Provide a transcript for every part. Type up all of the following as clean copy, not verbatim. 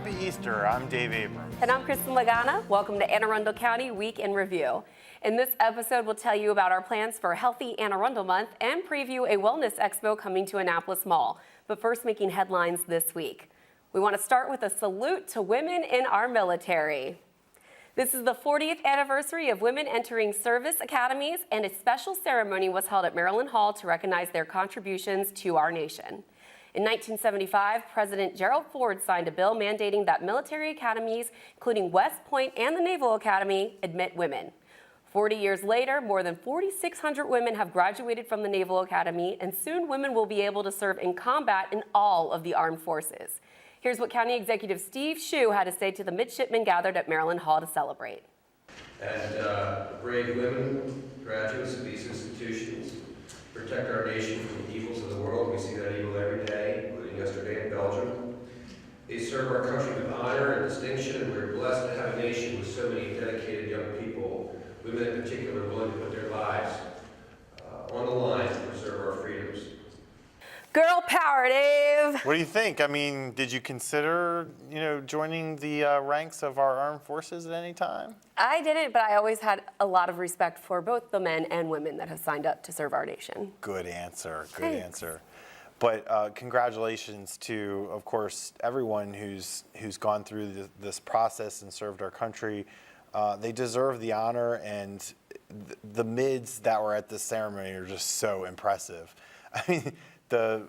Happy Easter. I'm Dave Abrams. And I'm Kristin Lagana. Welcome to Anne Arundel County Week in Review. In this episode, we'll tell you about our plans for Healthy Anne Arundel Month and preview a wellness expo coming to Annapolis Mall. But first, making headlines this week. We want to start with a salute to women in our military. This is the 40th anniversary of women entering service academies, and a special ceremony was held at Maryland Hall to recognize their contributions to our nation. In 1975, President Gerald Ford signed a bill mandating that military academies, including West Point and the Naval Academy, admit women. 40 years later, more than 4,600 women have graduated from the Naval Academy, and soon women will be able to serve in combat in all of the armed forces. Here's what County Executive Steve Shue had to say to the midshipmen gathered at Maryland Hall to celebrate. And brave women, graduates of these institutions, protect our nation from the evils of the world. We see that evil every day, including yesterday in Belgium. They serve our country with honor and distinction, and we're blessed to have a nation with so many dedicated young people, women in particular, willing to put their lives on the line to preserve our freedoms. Girl power, Dave. What do you think? I mean, did you consider, joining the ranks of our armed forces at any time? I didn't, but I always had a lot of respect for both the men and women that have signed up to serve our nation. Good answer. Good Thanks. answer. But congratulations to, of course, everyone who's gone through this process and served our country. They deserve the honor, and the mids that were at this ceremony are just so impressive. I mean, the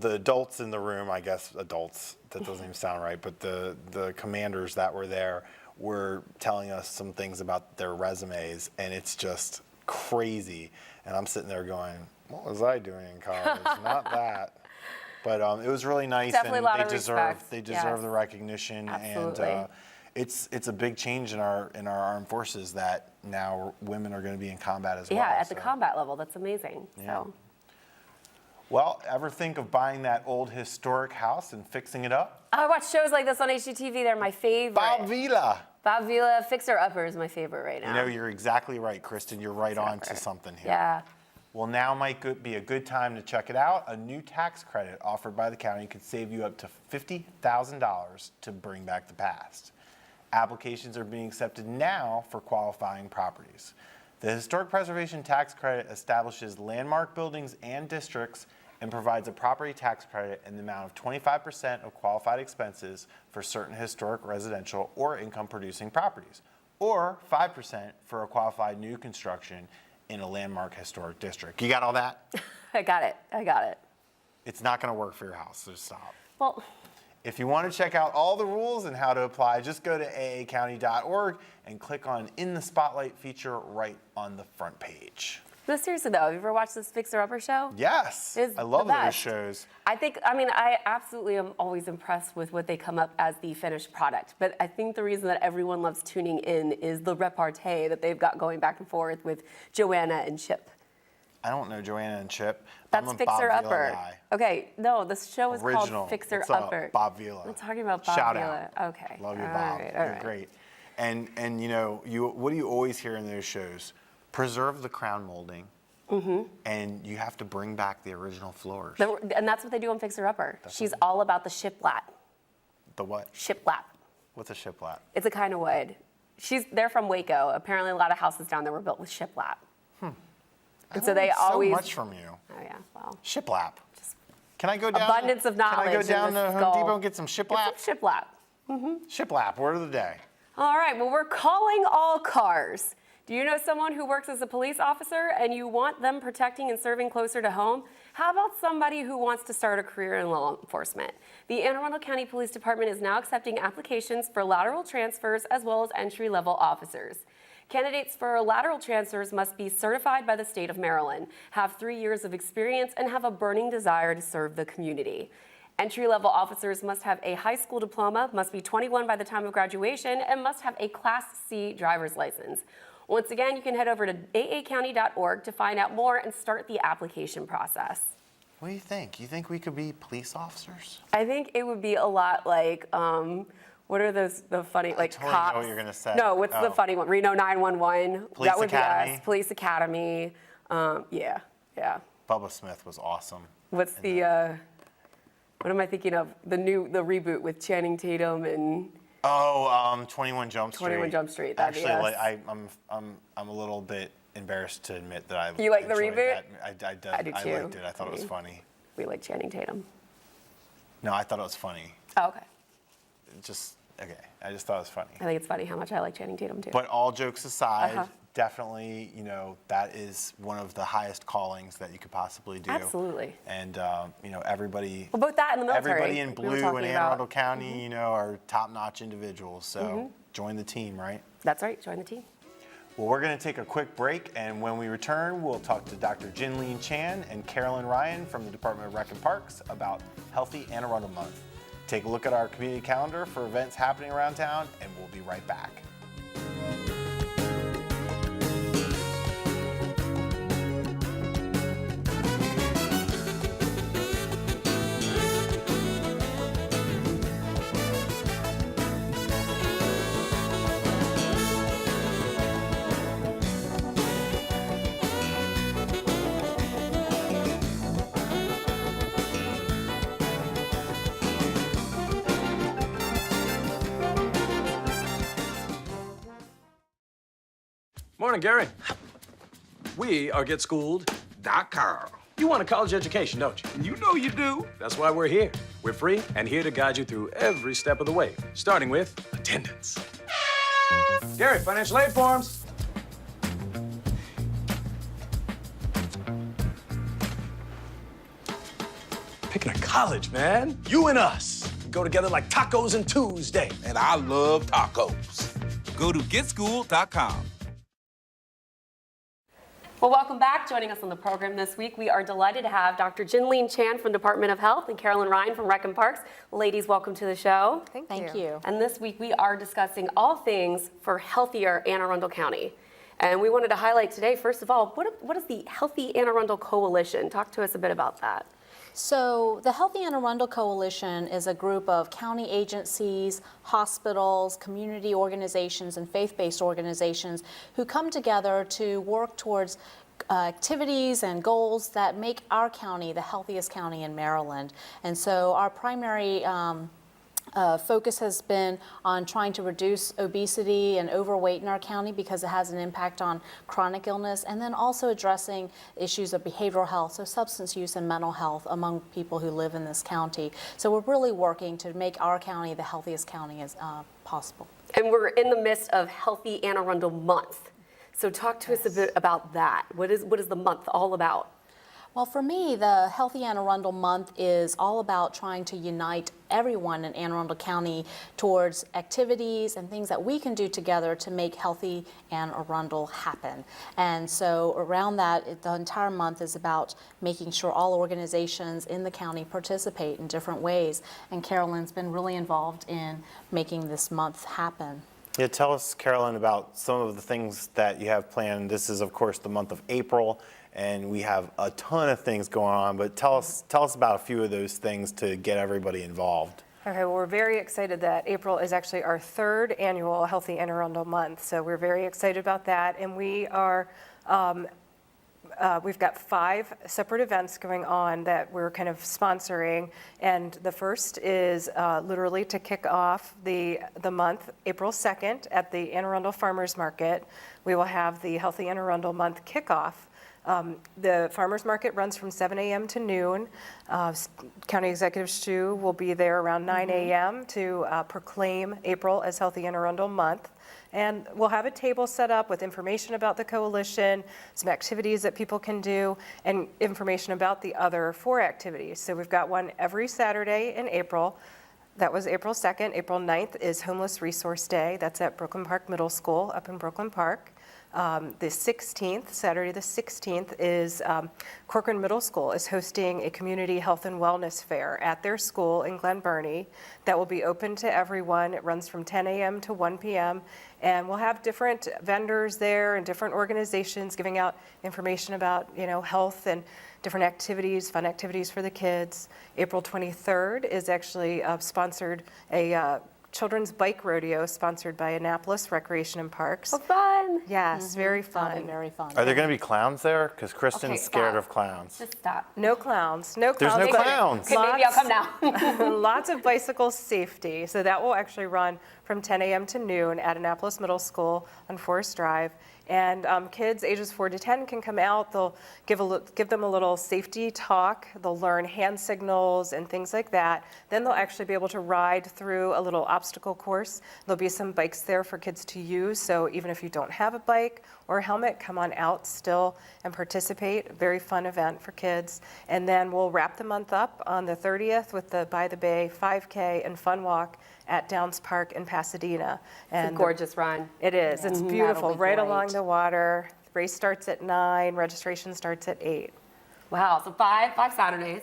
adults in the room, I guess adults, that doesn't even sound right, but the commanders that were there were telling us some things about their resumes, and it's just crazy. And I'm sitting there going, what was I doing in college? Not that. But it was really nice. Definitely and a lot of respect. They deserve Yes. the recognition. Absolutely. And it's a big change in our armed forces that now women are going to be in combat as well. Yeah, at the combat level. That's amazing. Yeah. So. Well, ever think of buying that old historic house and fixing it up? I watch shows like this on HGTV. They're my favorite. Bob Vila. Bob Vila, Fixer Upper is my favorite right now. You're exactly right, Kristin. You're right on to something here. Yeah. Well, now might be a good time to check it out. A new tax credit offered by the county could save you up to $50,000 to bring back the past. Applications are being accepted now for qualifying properties. The Historic Preservation Tax Credit establishes landmark buildings and districts and provides a property tax credit in the amount of 25% of qualified expenses for certain historic residential or income-producing properties, or 5% for a qualified new construction in a landmark historic district. You got all that? I got it. It's not going to work for your house, so stop. Well, if you want to check out all the rules and how to apply, just go to aacounty.org and click on In the Spotlight feature right on the front page. no, seriously though, have you ever watched this Fixer Upper show? Yes, It's I love the those best. shows. I absolutely am always impressed with what they come up as the finished product. But I think the reason that everyone loves tuning in is the repartee that they've got going back and forth with Joanna and Chip. I don't know Joanna and Chip. That's I'm a Fixer Bob Vila Upper. guy. Okay, no, the show is Original. called Fixer What's up? Upper. Bob Vila. I'm talking about Bob Shout Vila. out. Okay. Love you, All Bob. right, You're great. And what do you always hear in those shows? Preserve the crown molding. Mm-hmm. And you have to bring back the original floors. And that's what they do on Fixer Upper. She's all about the shiplap. The what? Shiplap. What's a shiplap? It's a kind of wood. They're from Waco. Apparently, a lot of houses down there were built with shiplap. And so they always. So much from you. Oh yeah, well. Shiplap. Can I go down? Abundance of knowledge. Can I go down in to this Home skull. Depot and get some shiplap? Get some shiplap. Shiplap. Word of the day. All right. Well, we're calling all cars. Do you know someone who works as a police officer and you want them protecting and serving closer to home? How about somebody who wants to start a career in law enforcement? The Anne Arundel County Police Department is now accepting applications for lateral transfers as well as entry-level officers. Candidates for lateral transfers must be certified by the state of Maryland, have 3 years of experience, and have a burning desire to serve the community. Entry-level officers must have a high school diploma, must be 21 by the time of graduation, and must have a Class C driver's license. Once again, you can head over to aacounty.org to find out more and start the application process. What do you think? You think we could be police officers? I think it would be a lot like, what are the funny, like totally cops? know what you're gonna say. No, what's the funny one? Reno 911. Police that would Academy. be us. Police Academy. Yeah. Bubba Smith was awesome. What's the, What am I thinking of? The reboot with Channing Tatum and 21 Jump Street. 21 Jump Street. That'd be Actually, us. I'm a little bit embarrassed to admit that I You like the enjoyed reboot? that. I do too. I liked it. I thought it was funny. We like Channing Tatum. No, I thought it was funny. Oh, okay. Okay. I just thought it was funny. I think it's funny how much I like Channing Tatum too. But all jokes aside, Uh-huh. definitely, that is one of the highest callings that you could possibly do. Absolutely. And, everybody. Well, both that and the military. Everybody in we were blue in talking Anne about. Arundel County, are top-notch individuals. So join the team, right? That's right. Join the team. Well, we're going to take a quick break, and when we return, we'll talk to Dr. Jinlene Chan and Carolyn Ryan from the Department of Rec and Parks about Healthy Anne Arundel Month. Take a look at our community calendar for events happening around town, and we'll be right back. Morning, Gary. We are GetSchooled.com. You want a college education, don't you? You know you do. That's why we're here. We're free and here to guide you through every step of the way, starting with attendance. Gary, financial aid forms. Picking a college, man. You and us. We go together like tacos and Tuesday. And I love tacos. Go to GetSchooled.com. Well, welcome back. Joining us on the program this week, we are delighted to have Dr. Jinlene Chan from Department of Health and Carolyn Ryan from Rec and Parks. Ladies, welcome to the show. Thank you. And this week we are discussing all things for healthier Anne Arundel County. And we wanted to highlight today, first of all, what is the Healthy Anne Arundel Coalition? Talk to us a bit about that. So the Healthy Anne Arundel Coalition is a group of county agencies, hospitals, community organizations, and faith-based organizations who come together to work towards activities and goals that make our county the healthiest county in Maryland. And so our primary focus has been on trying to reduce obesity and overweight in our county because it has an impact on chronic illness, and then also addressing issues of behavioral health, so substance use and mental health among people who live in this county. So we're really working to make our county the healthiest county as possible. And we're in the midst of Healthy Anne Arundel Month. So talk to us a bit about that. What is the month all about? Well, for me, the Healthy Anne Arundel Month is all about trying to unite everyone in Anne Arundel County towards activities and things that we can do together to make Healthy Anne Arundel happen. And so around that, the entire month is about making sure all organizations in the county participate in different ways. And Carolyn's been really involved in making this month happen. Yeah, tell us, Carolyn, about some of the things that you have planned. This is, of course, the month of April, and we have a ton of things going on, but tell us about a few of those things to get everybody involved. Okay, well, we're very excited that April is actually our third annual Healthy Anne Arundel Month, so we're very excited about that, and we are we've got 5 separate events going on that we're kind of sponsoring, and the first is literally to kick off the month, April 2nd, at the Anne Arundel Farmers Market. We will have the Healthy Anne Arundel Month kickoff. The farmers market runs from 7 a.m. to noon. County Executive Stu will be there around 9 a.m. to proclaim April as Healthy Anne Arundel Month. And we'll have a table set up with information about the coalition, some activities that people can do, and information about the other 4 activities. So we've got one every Saturday in April. That was April 2nd. April 9th is Homeless Resource Day. That's at Brooklyn Park Middle School up in Brooklyn Park. The 16th, Saturday the 16th, is Corcoran Middle School is hosting a community health and wellness fair at their school in Glen Burnie that will be open to everyone. It runs from 10 a.m. to 1 p.m. And we'll have different vendors there and different organizations giving out information about, health and different activities, fun activities for the kids. April 23rd is actually sponsored a children's bike rodeo sponsored by Annapolis Recreation and Parks. Oh, fun. Yes, very That'll be fun. very fun. Are there going to be clowns there? Because Kristen's Okay, scared stop. of clowns. Just stop. No clowns, no There's clowns. no but clowns. Okay, maybe I'll come now. Lots of bicycle safety. So that will actually run from 10 a.m. to noon at Annapolis Middle School on Forest Drive. And kids ages 4 to 10 can come out. They'll give them a little safety talk. They'll learn hand signals and things like that. Then they'll actually be able to ride through a little obstacle course. There'll be some bikes there for kids to use. So even if you don't have a bike or a helmet, come on out still and participate. Very fun event for kids. And then we'll wrap the month up on the 30th with the By the Bay 5K and Fun Walk at Downs Park in Pasadena. It's a And gorgeous run. it is. It's beautiful, That'll be right great. along the water. The race starts at 9, registration starts at 8. Wow, so five Saturdays,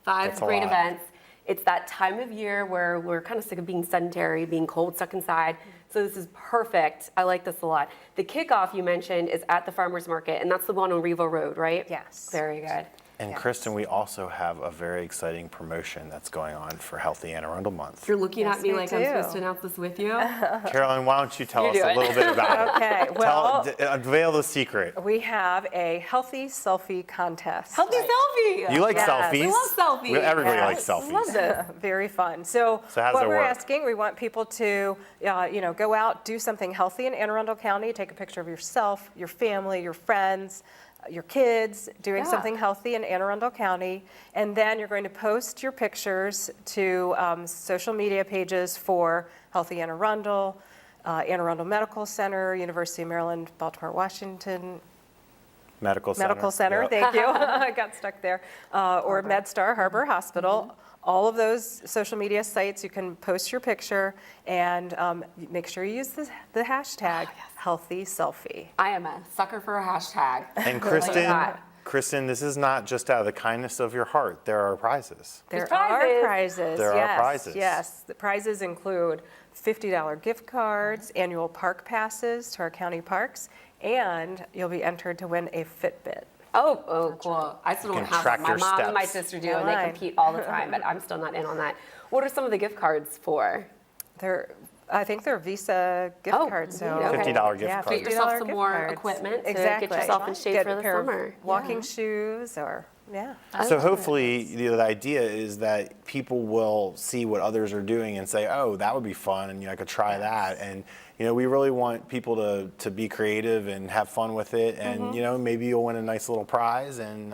5 That's a great lot. events. It's that time of year where we're kind of sick of being sedentary, being cold, stuck inside. So this is perfect. I like this a lot. The kickoff you mentioned is at the Farmers Market, and that's the one on Revo Road, right? Yes. Very good. And Kristen, we also have a very exciting promotion that's going on for Healthy Anne Arundel Month. You're looking Yes, at me we like I'm do. supposed to announce this with you. Carolyn, why don't you tell You us do a it. little bit about it? Okay, well, Unveil the secret. we have a healthy selfie contest. Healthy selfie. You like Yes. selfies? We love selfies. Everybody Yes. likes selfies. Love this. Very fun. So how's what it we're work? asking, we want people to, go out, do something healthy in Anne Arundel County, take a picture of yourself, your family, your friends, your kids, doing Yeah. something healthy in Anne Arundel County, and then you're going to post your pictures to social media pages for Healthy Anne Arundel, Anne Arundel Medical Center, University of Maryland, Baltimore, Washington, Medical Center. Medical Center, Yep. thank you. I got stuck there. Or MedStar Harbor Hospital. All of those social media sites, you can post your picture and make sure you use the hashtag healthy selfie. I am a sucker for a hashtag. And Like that. Kristen, this is not just out of the kindness of your heart. There are prizes. There There's are prizes. prizes. There are yes, prizes. Yes, the prizes include $50 gift cards, annual park passes to our county parks, and you'll be entered to win a Fitbit. Oh, cool. I still You don't can have track one. My your mom and my steps. sister do, Yeah, and they mine. compete all the time, but I'm still not in on that. What are some of the gift cards for? I think they're Visa gift Oh, cards. So okay. $50 gift yeah, card. Get yourself $50 some gift more cards. equipment to exactly. get yourself in shape Get for a the pair of summer. walking shoes or, yeah. So hopefully, the idea is that people will see what others are doing and say, "Oh, that would be fun," and I could try that. And we really want people to be creative and have fun with it. And maybe you'll win a nice little prize, and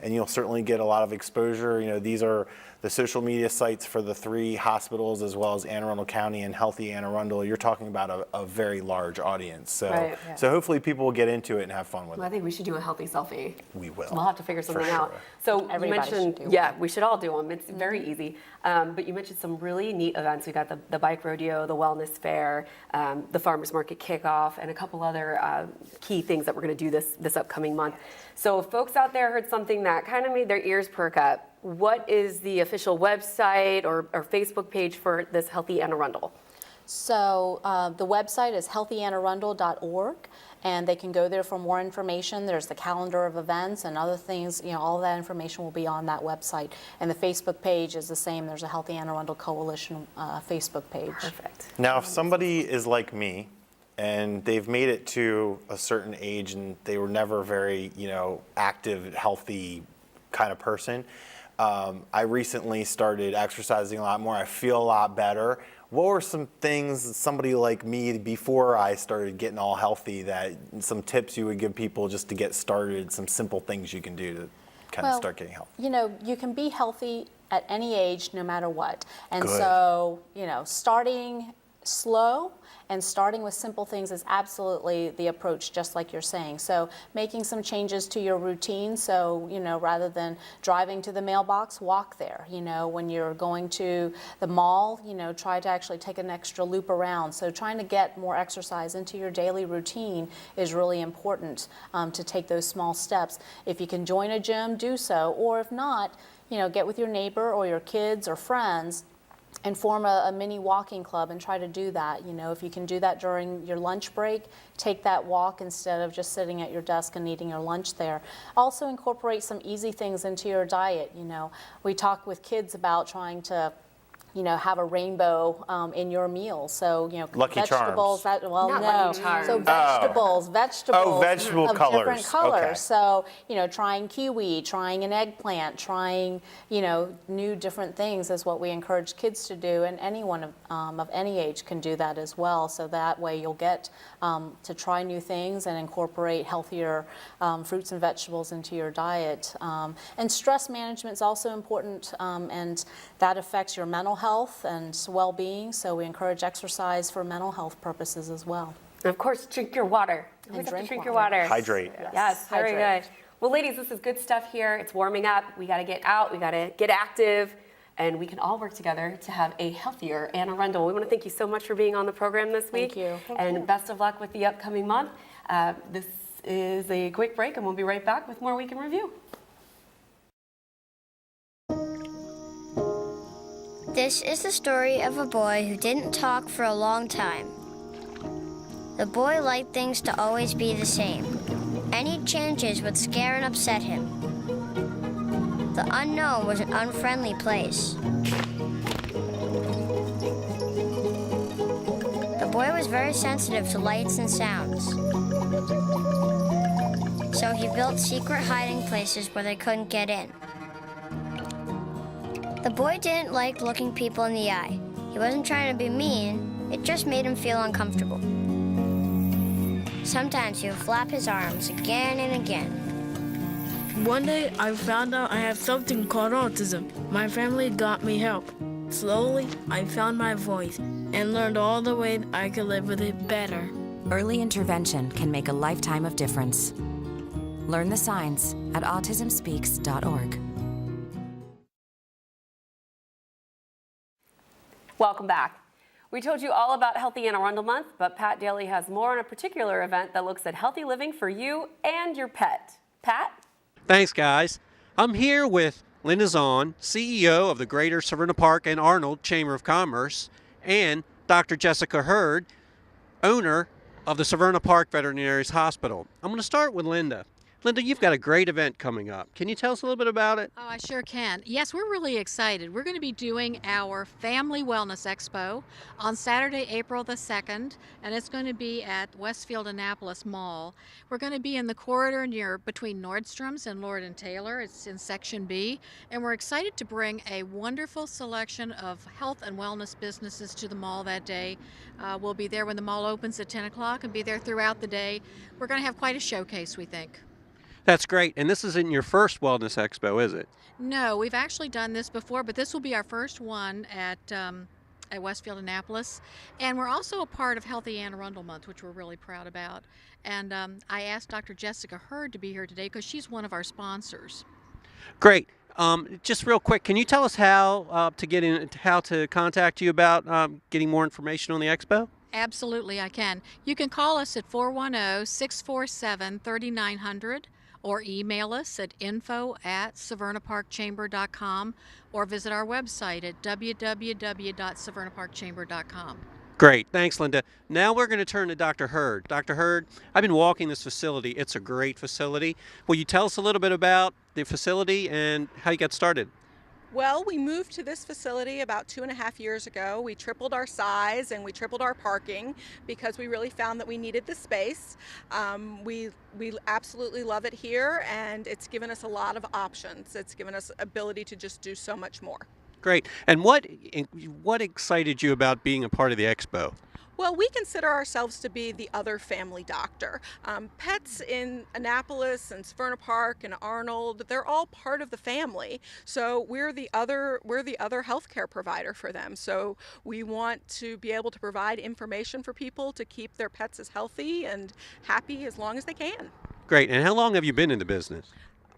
you'll certainly get a lot of exposure. These are the social media sites for the 3 hospitals as well as Anne Arundel County and Healthy Anne Arundel. You're talking about a very large audience. So Right. so hopefully people will get into it and have fun with Well, I it. think we should do a healthy selfie. We will. We'll have to figure something out. sure. So you Everybody should mentioned, do yeah, one. we should all do them. It's very easy. But you mentioned some really neat events. We got the bike rodeo, the wellness fair, the farmers market kickoff, and a couple other key things that we're going to do this upcoming month. So if folks out there heard something that kind of made their ears perk up, what is the official website or Facebook page for this Healthy Anne Arundel? So the website is healthyannearundel.org, and they can go there for more information. There's the calendar of events and other things. All that information will be on that website. And the Facebook page is the same. There's a Healthy Anne Arundel Coalition Facebook page. Perfect. Now, if somebody is like me and they've made it to a certain age and they were never very, active, healthy kind of person, I recently started exercising a lot more. I feel a lot better. What were some things that somebody like me, before I started getting all healthy, some tips you would give people just to get started, some simple things you can do to kind of start getting healthy? You can be healthy at any age, no matter what. And Good. so, starting slow and starting with simple things is absolutely the approach, just like you're saying. So making some changes to your routine. So, rather than driving to the mailbox, walk there. When you're going to the mall, try to actually take an extra loop around. So trying to get more exercise into your daily routine is really important, to take those small steps. If you can join a gym, do so. Or if not, get with your neighbor or your kids or friends and form a mini walking club and try to do that. If you can do that during your lunch break, take that walk instead of just sitting at your desk and eating your lunch there. Also incorporate some easy things into your diet. We talk with kids about trying to have a rainbow in your meal. So, Lucky vegetables. Charms. Not Lucky Charms. So vegetables Oh, vegetable of different colors. colors. Okay. So, trying kiwi, trying an eggplant, trying, new different things is what we encourage kids to do, and anyone of any age can do that as well. So that way you'll get to try new things and incorporate healthier fruits and vegetables into your diet. And stress management is also important, and that affects your mental health and well-being. So we encourage exercise for mental health purposes as well. And of course, drink your water. And Always have to drink your water. water. Hydrate. Yes, very hydrate. good. Well, ladies, this is good stuff here. It's warming up. We got to get out. We got to get active. And we can all work together to have a healthier Anne Arundel. We want to thank you so much for being on the program this week. Thank you. And best of luck with the upcoming month. This is a quick break, and we'll be right back with more Week in Review. This is the story of a boy who didn't talk for a long time. The boy liked things to always be the same. Any changes would scare and upset him. The unknown was an unfriendly place. The boy was very sensitive to lights and sounds. So he built secret hiding places where they couldn't get in. The boy didn't like looking people in the eye. He wasn't trying to be mean, it just made him feel uncomfortable. Sometimes he would flap his arms again and again. One day, I found out I have something called autism. My family got me help. Slowly, I found my voice and learned all the ways I could live with it better. Early intervention can make a lifetime of difference. Learn the signs at autismspeaks.org. Welcome back. We told you all about Healthy Anne Arundel Month, but Pat Daly has more on a particular event that looks at healthy living for you and your pet. Pat? Thanks, guys. I'm here with Linda Zahn, CEO of the Greater Severna Park and Arnold Chamber of Commerce, and Dr. Jessica Hurd, owner of the Severna Park Veterinarian's Hospital. I'm going to start with Linda. Linda, you've got a great event coming up. Can you tell us a little bit about it? Oh, I sure can. Yes, we're really excited. We're going to be doing our Family Wellness Expo on Saturday, April the 2nd, and it's going to be at Westfield Annapolis Mall. We're going to be in the corridor between Nordstrom's and Lord & Taylor. It's in Section B, and we're excited to bring a wonderful selection of health and wellness businesses to the mall that day. We'll be there when the mall opens at 10 o'clock and be there throughout the day. We're going to have quite a showcase, we think. That's great. And this isn't your first Wellness Expo, is it? No, we've actually done this before, but this will be our first one at Westfield Annapolis. And we're also a part of Healthy Anne Arundel Month, which we're really proud about. And I asked Dr. Jessica Hurd to be here today because she's one of our sponsors. Great. Just real quick, can you tell us how to contact you about getting more information on the expo? Absolutely, I can. You can call us at 410-647-3900 or email us at info@severnaparkchamber.com or visit our website at www.severnaparkchamber.com. Great. Thanks, Linda. Now we're going to turn to Dr. Hurd. Dr. Hurd, I've been walking this facility. It's a great facility. Will you tell us a little bit about the facility and how you got started? Well, we moved to this facility about 2.5 years ago. We tripled our size and we tripled our parking because we really found that we needed the space. We absolutely love it here, and it's given us a lot of options. It's given us ability to just do so much more. Great. And what excited you about being a part of the expo? Well, we consider ourselves to be the other family doctor. Pets in Annapolis and Severna Park and Arnold, they're all part of the family. So we're the other healthcare provider for them. So we want to be able to provide information for people to keep their pets as healthy and happy as long as they can. Great. And how long have you been in the business?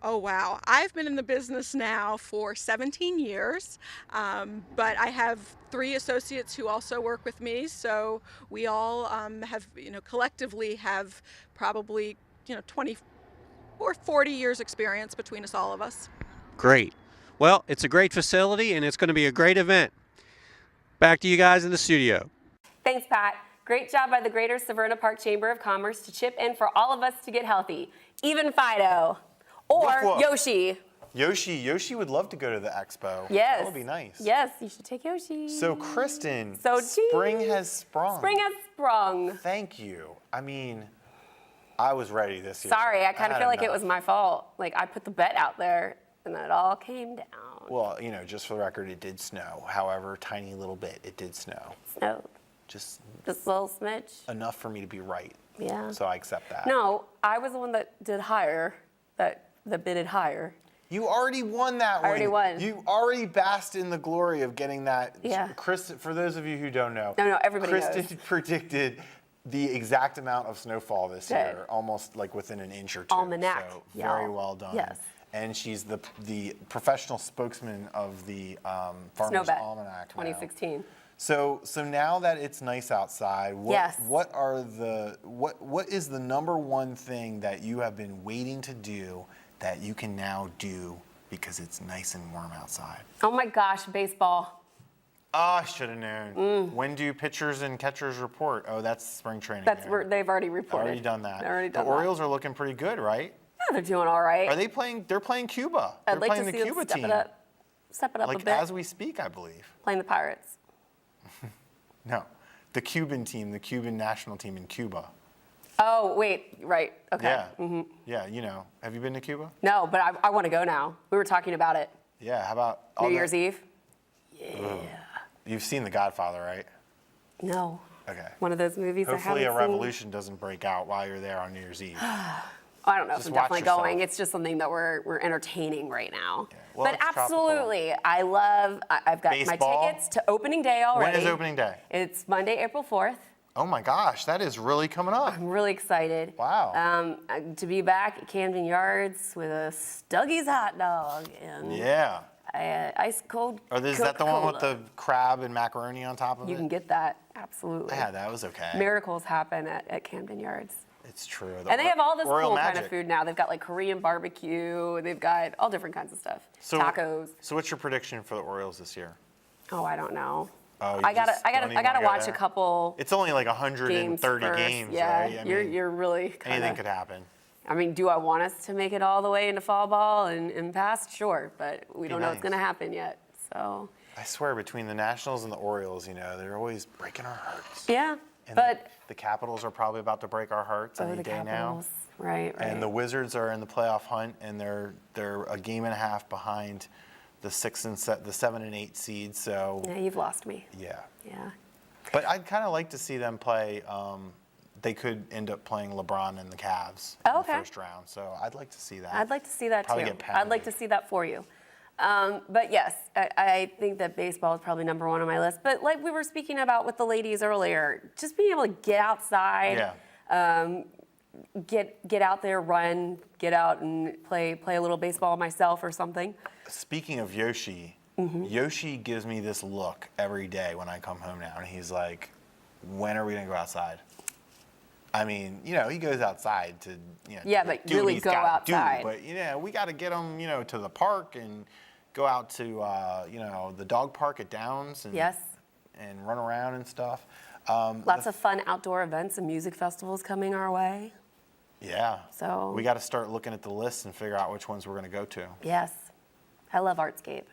Oh, wow. I've been in the business now for 17 years, but I have 3 associates who also work with me. So we all have, collectively have probably, 20 or 40 years experience between us, all of us. Great. Well, it's a great facility and it's going to be a great event. Back to you guys in the studio. Thanks, Pat. Great job by the Greater Severna Park Chamber of Commerce to chip in for all of us to get healthy. Even Fido. Or Woof, woof. Yoshi. Yoshi would love to go to the expo. Yes. That would be nice. Yes, you should take Yoshi. So Kristin, So spring has sprung. Spring has sprung. Thank you. I mean, I was ready this year. Sorry, I kind of had feel like it enough. was my fault. Like I put the bet out there and then it all came down. Well, just for the record, it did snow. However, tiny little bit, it did snow. Snowed. Just a little smidge. Enough for me to be right. Yeah. So I accept that. No, I was the one that did higher, that bidded higher. You already won that one. I already won. You already basked in the glory of getting that. Yeah. Kristin, for those of you who don't know. No, everybody Kristin knows. predicted the exact amount of snowfall this Did. year, almost like within an inch or two. Almanac, So y'all. very well done. Yes. And she's the professional spokesman of the Farmer's Snowbet, Almanac now. 2016. So now that it's nice outside, Yes. what is the number one thing that you have been waiting to do that you can now do because it's nice and warm outside? Oh my gosh, baseball. Oh, I should have known. When do pitchers and catchers report? Oh, that's spring training. They've already reported. Already done that. Already done the that. Orioles are looking pretty good, right? Yeah, they're doing all right. Are they playing? They're playing Cuba. I'd They're like playing to the see Cuba them step team. it up. Step it up a Like bit. as we speak, I believe. Playing the Pirates. No, the Cuban team, the Cuban national team in Cuba. Oh, wait, right. Okay. Yeah. Mm-hmm. Yeah, Have you been to Cuba? No, but I want to go now. We were talking about it. Yeah, how about New Year's Eve? Ugh. You've seen The Godfather, right? No. Okay. One of those movies Hopefully I a haven't seen. revolution doesn't break out while you're there on New Year's Eve. I don't know Just if I'm watch definitely yourself. going. It's just something that we're entertaining right now. Well, but it's tropical. absolutely, I've got Baseball? my tickets to opening day already. When is opening day? It's Monday, April 4th. Oh my gosh, that is really coming up. I'm really excited. Wow. To be back at Camden Yards with a Stuggy's hot dog and Yeah. ice cold Is that the one with Coca-Cola. the crab and macaroni on top of You it? can get that, absolutely. Yeah, that was okay. Miracles happen at Camden Yards. It's true. And they have all this Royal cool Magic. kind of food now. They've got like Korean barbecue. They've got all different kinds of stuff. Tacos. So what's your prediction for the Orioles this year? Oh, I don't know. Oh, you I gotta just don't even wanna go watch there? a couple. It's only like 130 games, games, yeah, right? I mean, you're really kind anything of. could happen. I mean, do I want us to make it all the way into fall ball and past? Sure, but we don't know what's nice. going to happen yet. So. I swear, between the Nationals and the Orioles, they're always breaking our hearts. Yeah, And but. the Capitals are probably about to break our hearts any the day Capitals. now. Right. And the Wizards are in the playoff hunt, and they're a game and a half behind the 7 and 8 seeds. So Yeah, you've lost me. yeah. Yeah. But I'd kind of like to see them play. They could end up playing LeBron and the Cavs in the first round. So I'd like to see that. I'd like to see that Probably too. get I'd like to pounded. see that for you. But yes, I think that baseball is probably number one on my list. But like we were speaking about with the ladies earlier, just being able to get outside, get out there, run, get out and play a little baseball myself or something. Speaking of Yoshi, Mm-hmm. Yoshi gives me this look every day when I come home now, and he's like, "When are we gonna go outside?" I mean, he goes outside to, Yeah, but do what really he's go gotta do, outside. but we got to get him, to the park and go out to, the dog park at Downs and Yes. and run around and stuff. Lots of fun outdoor events and music festivals coming our way. Yeah. So- we got to start looking at the list and figure out which ones we're gonna go to. Yes. I love Artscape.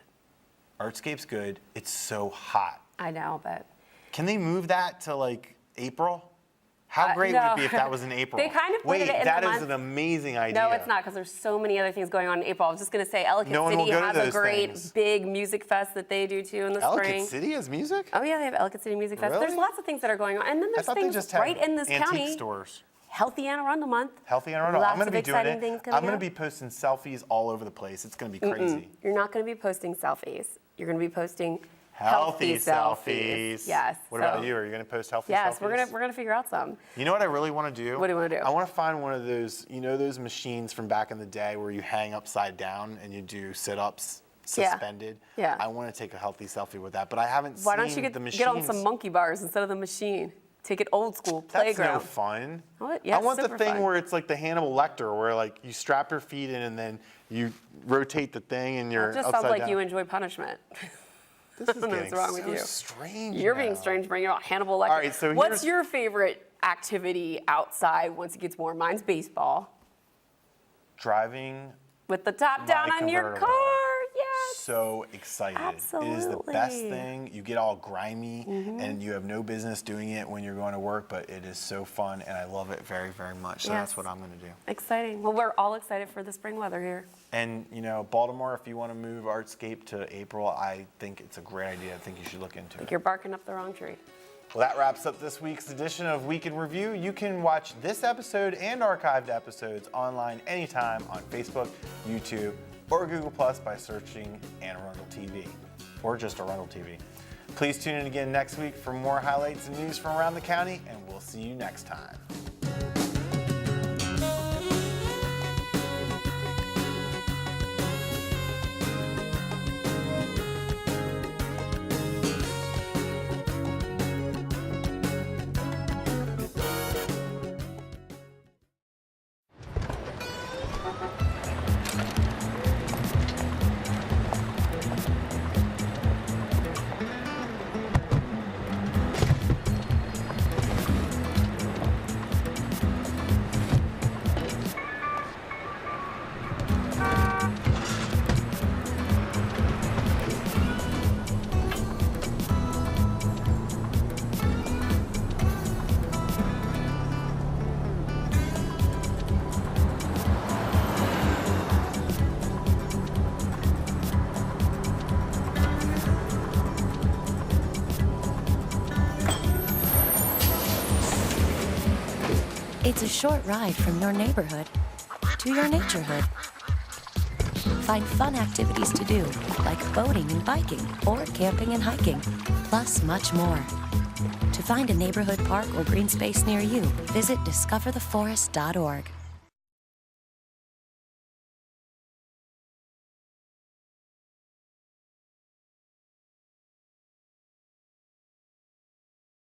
Artscape's good. It's so hot. I know, but Can they move that to like April? How great would no. it be if that was in April? They kind of put Wait, it in that the is month. an amazing idea. No, it's not, because there's so many other things going on in April. I was just going to say Ellicott No one will City go to has a those great things. big music fest that they do too in the Ellicott spring. City has music? Oh yeah, they have Ellicott City Music Fest. Really? There's lots of things that are going on, and then I there's thought they things just had right in this antique county. stores. Healthy Anne Arundel Month. Healthy and Arundel. Lots I'm going of to be doing exciting it. things coming I'm going to up. be posting selfies all over the place. It's going to be crazy. You're not going to be posting selfies. You're going to be posting Healthy selfies. selfies. Yes. What about so- you? Are you going to post healthy Yes, selfies? we're gonna figure out some. You know what I really want to do? What do you wanna do? I want to find one of those, those machines from back in the day where you hang upside down and you do sit-ups Yeah. suspended. Yeah. I want to take a healthy selfie with that, but I haven't Why seen don't you the machines. get on some monkey bars instead of the machine? Take it old school, That's playground. no fun. What? Yeah, I want the super thing fun. where it's like the Hannibal Lecter, where like you strap your feet in and then you rotate the thing and you're It just upside sounds like down. you enjoy punishment. This is I don't know getting what's wrong with so you. strange. You're being now. strange, bringing out Hannibal Lecter. All right, so what's here's- your favorite activity outside once it gets warm? Mine's baseball. Driving With the top down on your convertible. car, yes. So excited. It is the best thing. You get all grimy and you have no business doing it when you're going to work, but it is so fun and I love it very, very much. So that's what I'm going to do. Exciting. Well, we're all excited for the spring weather here. And, you know, Baltimore, if you want to move Artscape to April, I think it's a great idea. I think you should look into it. You're barking up the wrong tree. Well, that wraps up this week's edition of Week in Review. You can watch this episode and archived episodes online anytime on Facebook, YouTube, or Google Plus by searching Anne Arundel TV, or just Arundel TV. Please tune in again next week for more highlights and news from around the county, and we'll see you next time. It's a short ride from your neighborhood to your naturehood. Find fun activities to do, like boating and biking, or camping and hiking, plus much more. To find a neighborhood park or green space near you, visit discovertheforest.org.